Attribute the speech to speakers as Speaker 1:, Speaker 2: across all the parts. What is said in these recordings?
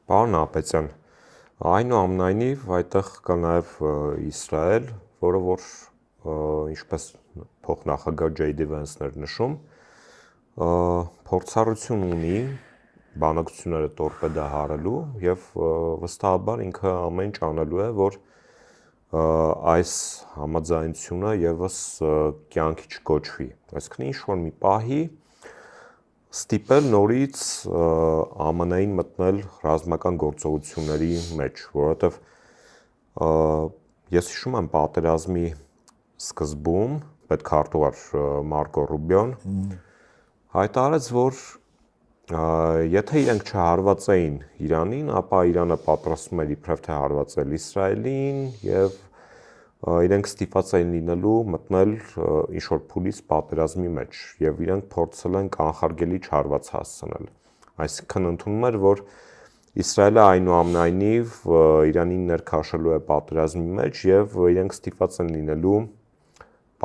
Speaker 1: Պարոն Ապետյան, այնուամենայնիվ այդտեղ կա նաև Իսրայել, որը որ ինչպես փոխնախագահ Ջեյ Վենսն էր նշում, փորձառություն ունի բանակցությունները տորպեդահարելու եւ վստահաբար ինքը ամեն ինչ անելու է, որ այս համաձայնությունը եւս կյանքի չկոչվի։ Այսինքն ինչ որ մի պահի ստիպել նորից ԱՄՆ-ին մտնել ռազմական գործողությունների մեջ, որովհետև ես հիշում եմ պատերազմի սկզբում պետքարտուղար Մարկո Ռուբիոն հայտարարեց, որ եթե իրենք չհարված էին Իրանին, ապա Իրանը պատրաստվում էր իբրև թե հարվածել Իսրայելին եւ իրենք ստիպված էին լինելու մտնել ինչ-որ փուլից պատերազմի մեջ եւ իրենք փորձել են կանխարգելի չհարված հասցնել։ Այսինքն ընդունում էր, որ Իսրայելը այնուամենայնիվ Իրանին ներքաշելու է պատերազմի մեջ եւ իրենք ստիպված են լինելու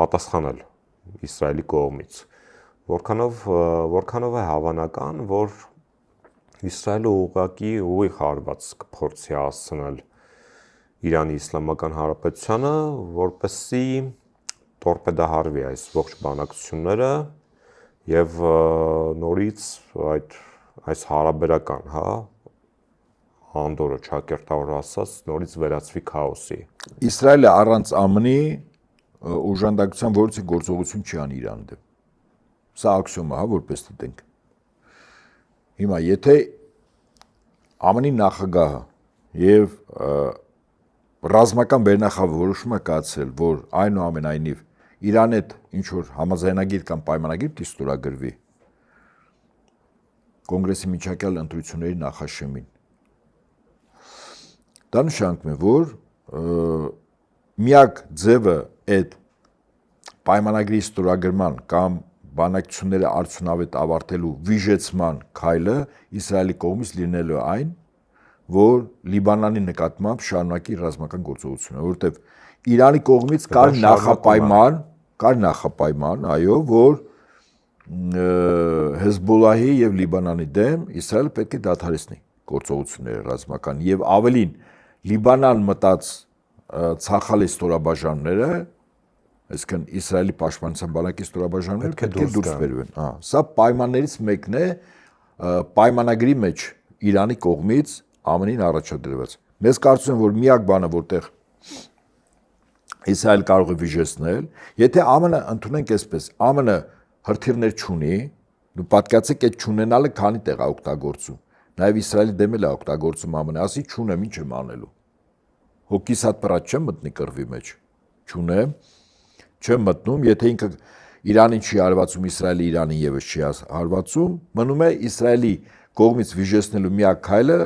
Speaker 1: պատասխանել Իսրայելի կողմից։ Որքանով է հավանական, որ Իսրայելը ուղիղ հարված կփորձի հասցնել Իրանի Իսլամական Հանրապետությանը, որպեսզի տորպեդահարվի այս ողջ բանակցությունները եւ նորից այս հարաբերական, անդորը ճակերտավոր ասած, նորից վերածվի քաոսի։
Speaker 2: Իսրայելը առանց ԱՄՆ-ի օժանդակության որևէ գործողություն չի անի Իրանի դեմ։ Սա աքսիոմ է, որպես դիտենք։ Հիմա եթե ԱՄՆ-ի նախագահը եւ ռազմական վերնախավը կայացրել, որ այնուամենայնիվ Իրանի հետ ինչ որ համաձայնագիր կամ պայմանագիր ստորագրվի կոնգրեսի միջակայալ ընտրությունների նախաշեմին, դա նշանակում է, որ միակ ձևը այդ պայմանագրի ստորագրման կամ բանակցությունները արդյունավետ ավարտելու վիժեցման քայլը Իսրայելի կողմից լինելու է այն, որ Լիբանանի նկատմամբ շարունակի ռազմական գործողությունը, որովհետև Իրանի կողմից կար նախապայման, այո, որ Հեզբոլլահի եւ Լիբանանի դեմ Իսրայելը պետք է դադարեցնի գործողությունները ռազմական եւ ավելին Լիբանան մտած ցախալի ստորաբաժանումները, այսինքն Իսրայելի պաշտպանության բանակի ստորաբաժանումները պետք է դուրս բերվեն։ Սա պայմաններից մեկն է պայմանագրի մեջ Իրանի կողմից ԱՄՆ-ին առաջադրված։ Մեզ կարծում եմ, որ միակ բանը, որտեղ Իսրայել կարող է վիժեցնել, եթե ԱՄՆ-ը ընդունենք այսպես, ԱՄՆ-ը հրթիռներ չունի, դու պատկացեք այդ չունենալը քանի տեղ է օգտագործում։ Նաև Իսրայելի դեմ էլ է օգտագործում ԱՄՆ-ը, ասի չունեմ, ինչ եմ անելու։ Հոգիս հատ պրած չեմ մտնի կռվի մեջ։ Չունեմ, չեմ մտնում, եթե ինքը Իրանին չի հարվածում, Իսրայելը Իրանին եւս չի հարվածում, մնում է Իսրայելի կողմից վիժեցնելու միակ քայլը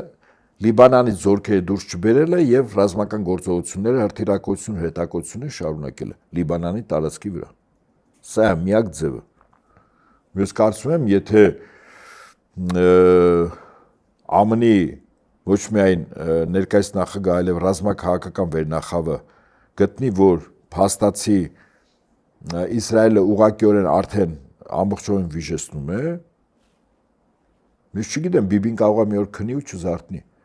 Speaker 2: Լիբանանից զորքերը դուրս չբերելը եւ ռազմական գործողությունները հրթիռակոծություն, հետակոծությունները շարունակելը Լիբանանի տարածքի վրա։ Սա է միակ ձևը։ Ես կարծում եմ, եթե ԱՄՆ-ի ոչ միայն ներկայիս նախագահ, այլև ռազմաքաղաքական վերնախավը գտնի, որ փաստացի Իսրայելը ուղղակիորեն արդեն ամբողջովին վիժեցնում է, ես չգիտեմ, Բիբին կարող է մի օր քնի ու չզարթնի։